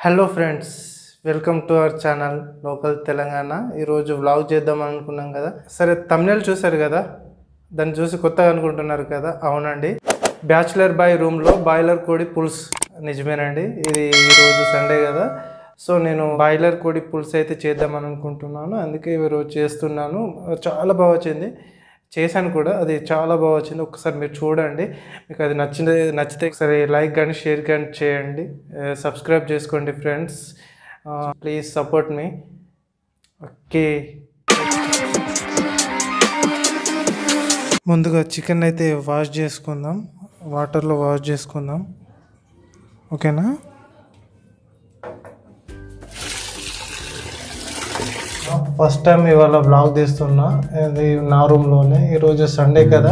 Hello friends, welcome to our channel local Telangana. ఈరోజు vlog చేద్దాం అనుకున్నాం కదా. సరే, థంబ్నెయిల్ చూసారు కదా, దాన్ని చూసి కొత్తగా అనుకుంటున్నారు కదా. అవునండి, బ్యాచులర్ బాయ్ రూమ్లో బాయిలర్ కోడి పులుసు. నిజమేనండి, ఇది ఈరోజు సండే కదా. సో నేను బాయిలర్ కోడి పులుసు అయితే చేద్దామని అనుకుంటున్నాను. అందుకే ఈరోజు చేస్తున్నాను. చాలా బాగా వచ్చింది, చేశాను కూడా. అది చాలా బాగా వచ్చింది. ఒకసారి మీరు చూడండి. మీకు అది నచ్చితే ఒకసారి లైక్ కానీ షేర్ కానీ చేయండి. సబ్స్క్రైబ్ చేసుకోండి friends. Please support me. Okay, ముందుగా చికెన్ అయితే వాష్ చేసుకుందాం. వాటర్లో వాష్ చేసుకుందాం. ఓకేనా? ఫస్ట్ టైం ఇవాళ వ్లాగ్ తీస్తున్నా. ఇది నా రూమ్లోనే. ఈరోజు సండే కదా.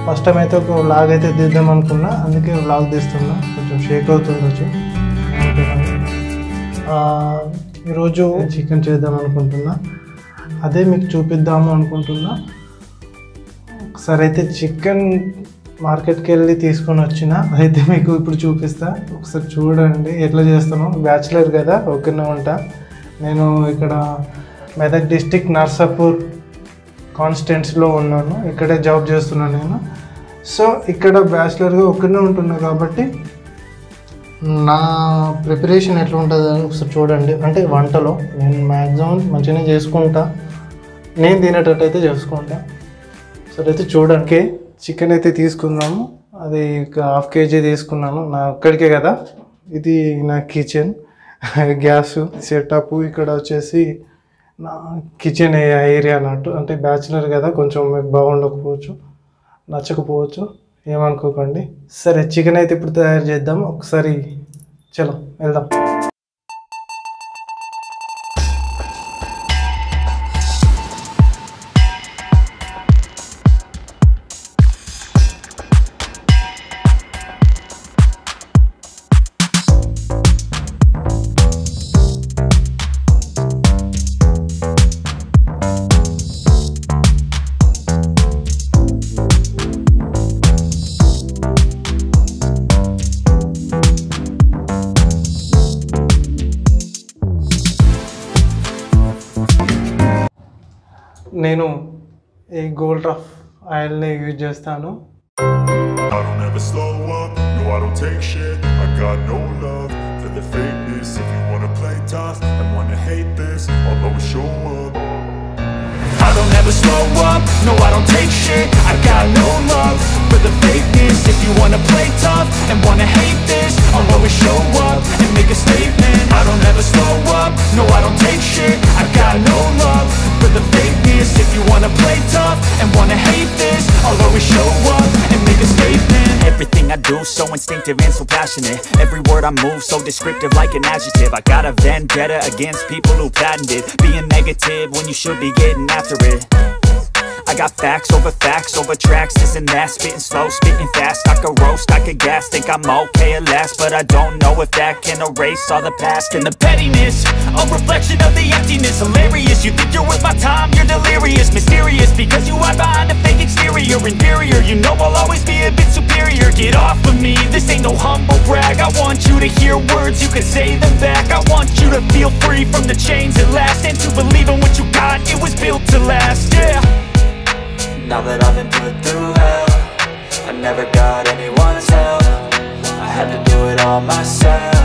ఫస్ట్ టైం అయితే ఒక వ్లాగ్ అయితే తీద్దాం అనుకున్నా, అందుకే వ్లాగ్ తీస్తున్నా. కొంచెం షేక్ అవుతుండొచ్చు. ఈరోజు చికెన్ చేద్దాం అనుకుంటున్నా, అదే మీకు చూపిద్దాము అనుకుంటున్నా. ఒకసారి అయితే చికెన్ మార్కెట్కి వెళ్ళి తీసుకొని వచ్చిన, అదైతే మీకు ఇప్పుడు చూపిస్తా. ఒకసారి చూడండి ఎట్లా చేస్తాను. బ్యాచులర్ కదా, ఒక్కనే ఉంటా. నేను ఇక్కడ మెదక్ డిస్టిక్ నర్సాపూర్ కాన్స్టిట్యున్సీలో ఉన్నాను. ఇక్కడే జాబ్ చేస్తున్నాను నేను. సో ఇక్కడ బ్యాచులర్గా ఒక్కనే ఉంటున్నా కాబట్టి నా ప్రిపరేషన్ ఎట్లా ఉంటుంది అని ఒకసారి చూడండి. అంటే వంటలో నేను మ్యాక్సిమం మంచిగానే చేసుకుంటా, నేను తినేటట్టు అయితే చేసుకుంటా. సరే అయితే చూడండి. చికెన్ అయితే తీసుకుందాము. అది 1/2 kg తీసుకున్నాను. నా ఒక్కడికే కదా. ఇది నా కిచెన్, గ్యాస్ సెటప్. ఇక్కడ వచ్చేసి నా కిచెన్ ఏరియా అన్నట్టు. అంటే బ్యాచులర్ కదా, కొంచెం మీకు బాగుండకపోవచ్చు, నచ్చకపోవచ్చు, ఏమనుకోకండి. సరే, చికెన్ అయితే ఇప్పుడు తయారు చేద్దాం. ఒకసారి చలో వెళ్దాం. నేను ఈ గోల్డ్ రఫ్ ఆయిల్ని యూజ్ చేస్తాను. I don't ever slow up, no I don't take shit. I got no love for the fakeness. If you wanna play tough and wanna hate this, I'll always show up. I don't ever slow up, no I don't take shit. I got no love for the fakeness. If you wanna play tough and wanna hate this, I'll always show up and make a statement. I don't ever slow up, no I don't take shit. I got no love for the fakeness. If you wanna play tough and wanna hate this, I'll always show up and make a statement. Everything I do so instinctive and so passionate. Every word I move so descriptive like an adjective. I got a vendetta against people who patented being negative when you should be getting after it. I got facts over tracks, this and that. Spitting slow, spitting fast. I could roast, I could gas. Think I'm okay at last, but I don't know if that can erase all the past. And the pettiness, a reflection of the emptiness. Hilarious, you think you're worth my time, you're delirious. Mysterious, because you hide behind a fake exterior. Inferior, you know I'll always be a bit superior. Get off of me, this ain't no humble brag. I want you to hear words, you can say them back. I want you to feel free from the chains at last, and to believe in what you got, it was built to last, yeah. Now that I've been put through hell, I never got anyone's help. I had to do it all myself.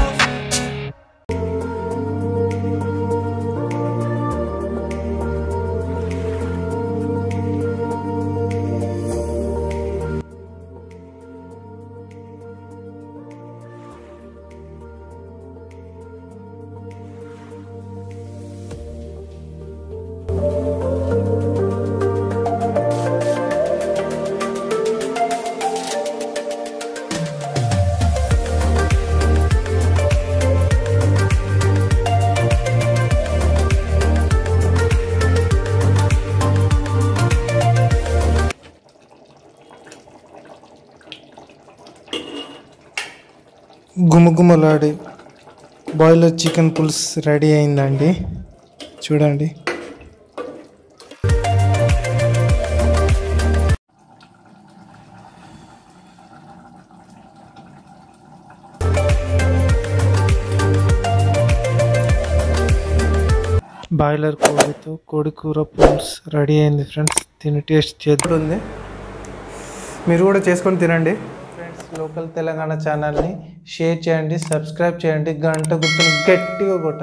గుమగుమలాడే boiler chicken పులుసు ready అయిందండి. చూడండి. Boiler కోడితో కోడి కూర పులుసు ready అయింది friends. తిని taste చేస్తుంది. మీరు కూడా చేసుకొని తినండి ఫ్రెండ్స్. లోకల్ తెలంగాణ ఛానల్ని షేర్ చేయండి, సబ్స్క్రైబ్ చేయండి, గంట గుర్తుని గట్టిగా కొట్టండి.